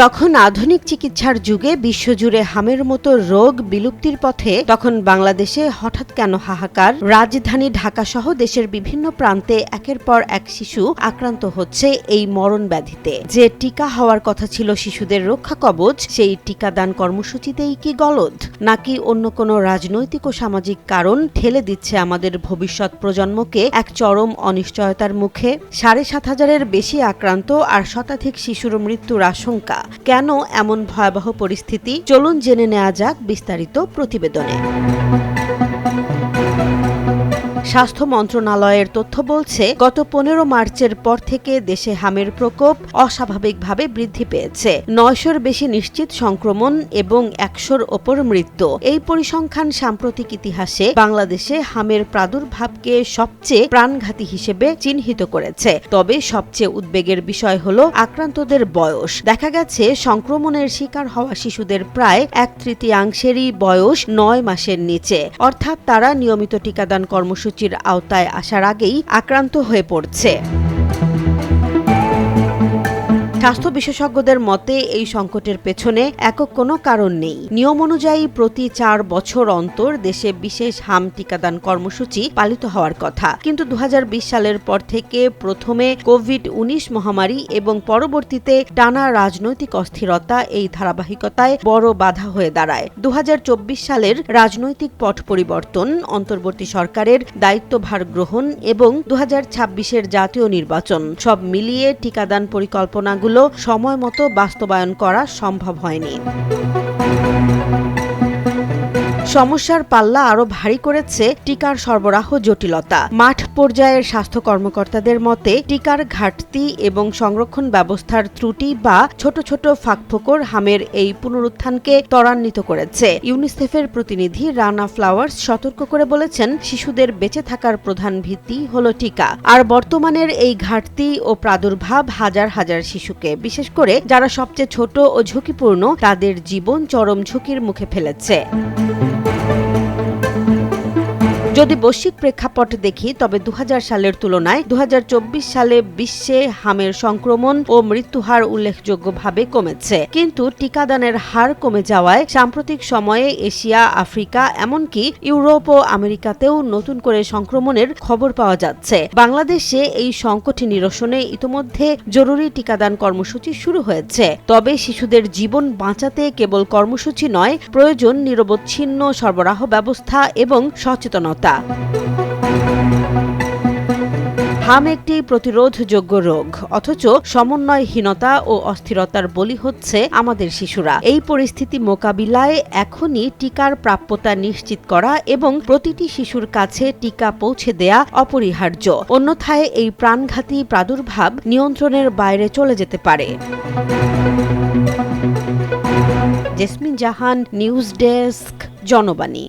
যখন আধুনিক চিকিৎসার যুগে বিশ্বজুড়ে হামের মতো রোগ বিলুপ্তির পথে, তখন বাংলাদেশে হঠাৎ কেন হাহাকার? রাজধানী ঢাকাসহ দেশের বিভিন্ন প্রান্তে একের পর এক শিশু আক্রান্ত হচ্ছে এই মরণ ব্যাধিতে। যে টিকা হওয়ার কথা ছিল শিশুদের রক্ষা কবচ, সেই টিকাদান কর্মসূচিতেই কি গলদ, নাকি অন্য কোনো রাজনৈতিক ও সামাজিক কারণ ঠেলে দিচ্ছে আমাদের ভবিষ্যৎ প্রজন্মকে এক চরম অনিশ্চয়তার মুখে? ৭,৫০০-এর বেশি আক্রান্ত আর শতাধিক শিশুর মৃত্যুর আশঙ্কা। কেন এমন ভয়াবহ পরিস্থিতি? চলুন জেনে নেওয়া যাক বিস্তারিত প্রতিবেদনে। স্বাস্থ্য মন্ত্রণালয়ের তথ্য বলছে, গত ১৫ মার্চের পর থেকে দেশে হামের প্রকোপ অস্বাভাবিকভাবে বৃদ্ধি পেয়েছে। ৯০০-র বেশি নিশ্চিত সংক্রমণ এবং ১০০-র ওপর মৃত্যু। এই পরিসংখ্যান সাম্প্রতিক ইতিহাসে বাংলাদেশে হামের প্রাদুর্ভাবকে সবচেয়ে প্রাণঘাতী হিসেবে চিহ্নিত করেছে। তবে সবচেয়ে উদ্বেগের বিষয় হল আক্রান্তদের বয়স। দেখা গেছে সংক্রমণের শিকার হওয়া শিশুদের প্রায় ১/৩ বয়স ৯ মাসের নিচে, অর্থাৎ তারা নিয়মিত টিকাদান কর্মসূচির আওতায় আসার আগেই আক্রান্ত হয়ে পড়ছে। স্বাস্থ্য বিশেষজ্ঞদের মতে এই সংকটের পেছনে একক কোনো কারণ নেই। নিয়ম অনুযায়ী প্রতি ৪ বছর অন্তর দেশে বিশেষ হাম টিকাদান কর্মসূচি পালিত হওয়ার কথা, কিন্তু ২০২০ সালের পর থেকে প্রথমে কোভিড-১৯ মহামারী এবং পরবর্তীতে টানা রাজনৈতিক অস্থিরতা এই ধারাবাহিকতায় বড় বাধা হয়ে দাঁড়ায়। ২০২৪ সালের রাজনৈতিক পট পরিবর্তন, অন্তর্বর্তী সরকারের দায়িত্বভার গ্রহণ এবং ২০২৬-এর জাতীয় নির্বাচন সব মিলিয়ে টিকাদান পরিকল্পনাগুলো সময় মতো বাস্তবায়ন করা সম্ভব হয়নি। সমস্যার পাল্লা আরো ভারী করেছে টিকার সরবরাহ জটিলতা। মাঠ পর্যায়ের স্বাস্থ্য কর্মকর্তাদের মতে, টিকার ঘাটতি এবং সংরক্ষণ ব্যবস্থার ত্রুটি বা ছোট ছোট ফাঁকফোকর হামের এই পুনরুত্থানকে ত্বরান্বিত করেছে। ইউনিসেফের প্রতিনিধি রানা ফ্লাওয়ার্স সতর্ক করে বলেছেন, শিশুদের বেঁচে থাকার প্রধান ভিত্তি হলো টিকা। আর বর্তমানের এই ঘাটতি ও প্রাদুর্ভাব হাজার হাজার শিশুকে, বিশেষ করে যারা সবচেয়ে ছোট ও ঝুঁকিপূর্ণ, তাদের জীবন চরম ঝুঁকির মুখে ফেলেছে। যদি বৈশ্বিক প্রেক্ষাপট দেখি, তবে ২০০০ সালের তুলনায় ২০২৪ সালে বিশ্বে হামের সংক্রমণ ও মৃত্যুহার উল্লেখযোগ্যভাবে কমেছে। কিন্তু টিকাদানের হার কমে যাওয়ায় সাম্প্রতিক সময়ে এশিয়া, আফ্রিকা, এমনকি ইউরোপ ও আমেরিকাতেও নতুন করে সংক্রমণের খবর পাওয়া যাচ্ছে। বাংলাদেশে এই সংকট নিরসনে ইতোমধ্যে জরুরি টিকাদান কর্মসূচি শুরু হয়েছে। তবে শিশুদের জীবন বাঁচাতে কেবল কর্মসূচি নয়, প্রয়োজন নিরবচ্ছিন্ন সরবরাহ ব্যবস্থা এবং সচেতনতা। হাম একটি প্রতিরোধযোগ্য রোগ, অথচ সমন্বয়হীনতা ও অস্থিরতার বলি হচ্ছে আমাদের শিশুরা। এই পরিস্থিতি মোকাবিলায় এখনই টিকার প্রাপ্যতা নিশ্চিত করা এবং প্রতিটি শিশুর কাছে টিকা পৌঁছে দেয়া অপরিহার্য। অন্যথায় এই প্রাণঘাতী প্রাদুর্ভাব নিয়ন্ত্রণের বাইরে চলে যেতে পারে। জেসমিন জাহান, নিউজ ডেস্ক, জনবাণী।